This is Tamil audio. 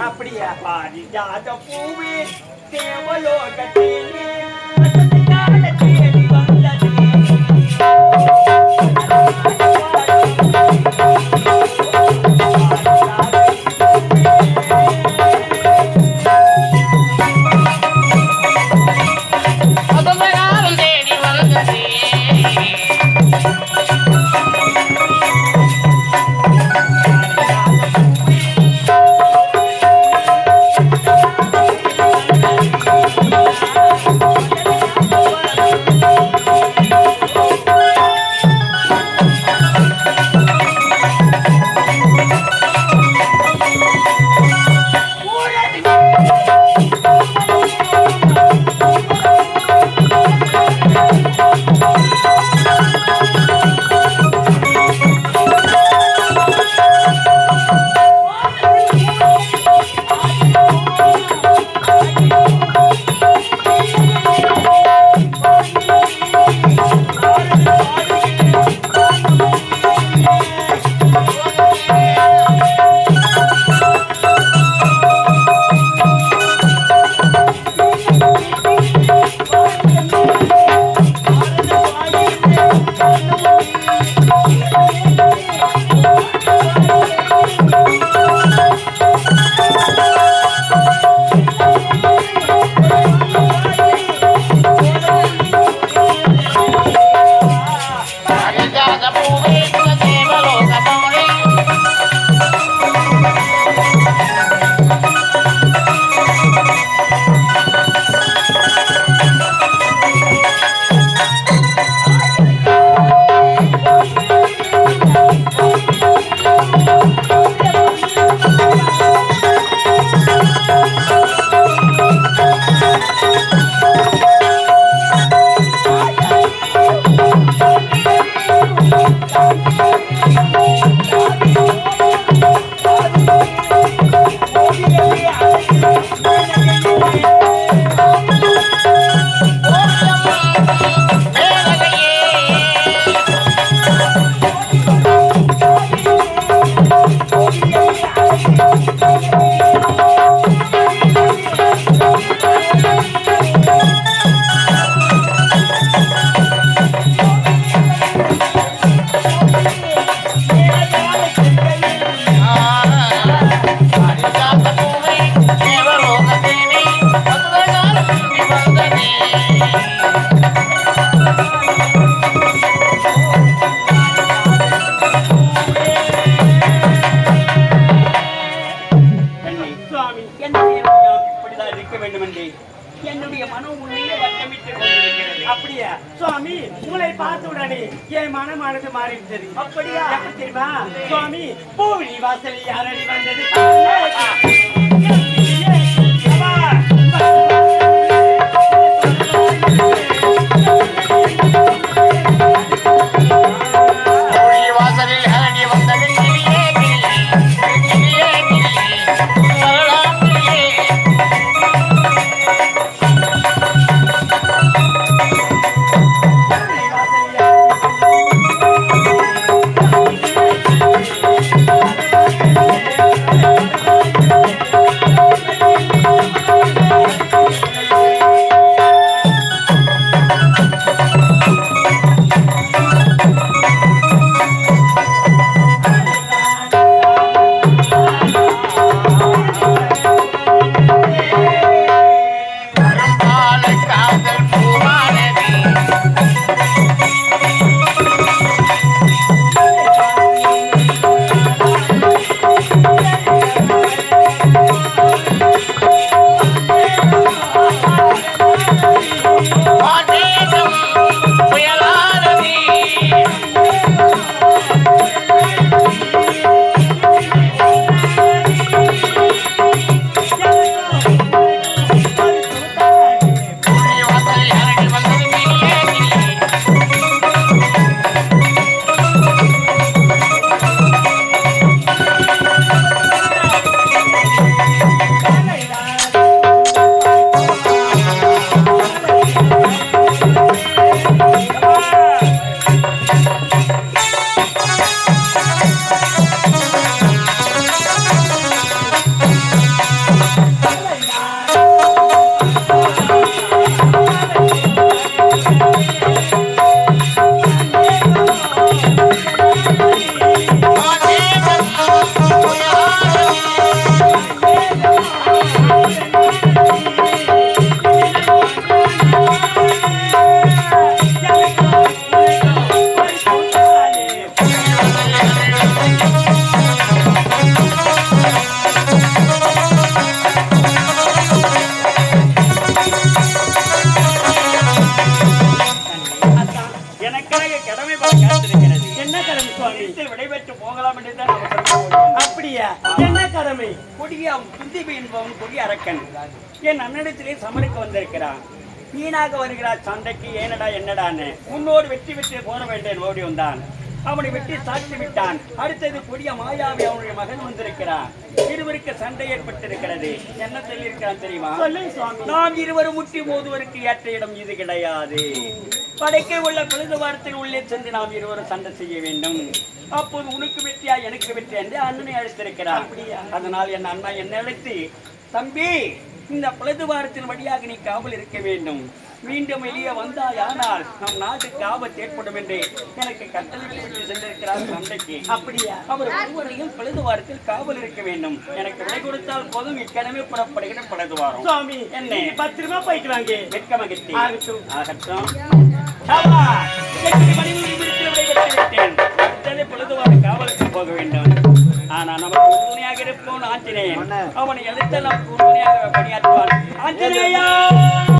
அப்படியா? பாரிஜாத பூவே தேவலோகத்திலே தேடி வந்ததே. என்னுடைய மனம் உள்ளே வட்டமிட்டு கொண்டிருக்கிறது. அப்படியா சுவாமி? உங்களை பார்த்த உடனே என் மனமானது மாறிவிட்டது. அப்படியா? எப்படி தெரியுமா சுவாமி? பூவிழி வாசலில் யாரடி வந்தது? சுவாமி. விடைபெற்று போகலாம் என்று தான் அவசரம். அப்படியா? என்ன கடமை? கொடிய துந்திபி என்பவன் கொடிய அரக்கன் என் அண்ணனிடத்திலே சமருக்கு வந்திருக்கிறான். வீணாக வருகிறார் சண்டைக்கு. ஏனடா என்னடான்னு முன்னோடு வெற்றி பெற்று போன வேண்டேன் ஓடி வந்தான். அவனை வெட்டி சாட்சி விட்டான். அடுத்தது கொடிய மாயாவி அவனுடைய மகன் வந்திருக்கிறான். இருவருக்கு சண்டை ஏற்பட்டிருக்கிறது. என்ன சொல்லியிருக்கிறான் தெரியுமா? நாம் இருவரும் முட்டி மோதுவருக்கு ஏற்ற இடம் இது கிடையாது. படைக்க உள்ள பொழுது வாரத்தில் உள்ளே சென்று நாம் இருவரும் சண்டை செய்ய வேண்டும். அப்போது உனக்கு வெற்றியா எனக்கு வெற்றி என்று அண்ணனை அழைத்திருக்கிறான். அதனால் என் அண்ணா என்னை அழைத்து, தம்பி இந்த பொழுது வாரத்தின் வழியாக நீ காவல் இருக்க வேண்டும். மீண்டும் வெளியே வந்தாயானால் நம் நாட்டுக்கு ஆபத்து ஏற்படும் என்று எனக்கு கட்டளை விட்டு சென்றிருக்கிறார் சண்டைக்கு. அப்படியா? அவர் ஒருவரையும் பொழுது வாரத்தில் காவல் இருக்க வேண்டும். எனக்கு விடை கொடுத்தால் போதும். இக்கிழமை புறப்படுகிற பொழுது வாரம். சுவாமி என்ன பத்திரமா போயிட்டு வாங்க. வெட்க மகிழ்ச்சி. ஆகட்டும். ஆகட்டும். அடுத்தது பொழுது வாரம் காவலுக்கு போக வேண்டும். ஆனா நமக்கு உறுதுணையாக இருப்போம் ஆஞ்சநேயன். அவனை எதிர்த்து நமக்கு உறுதுணையாக பணியாற்றுவான். ஆஞ்சநேயா!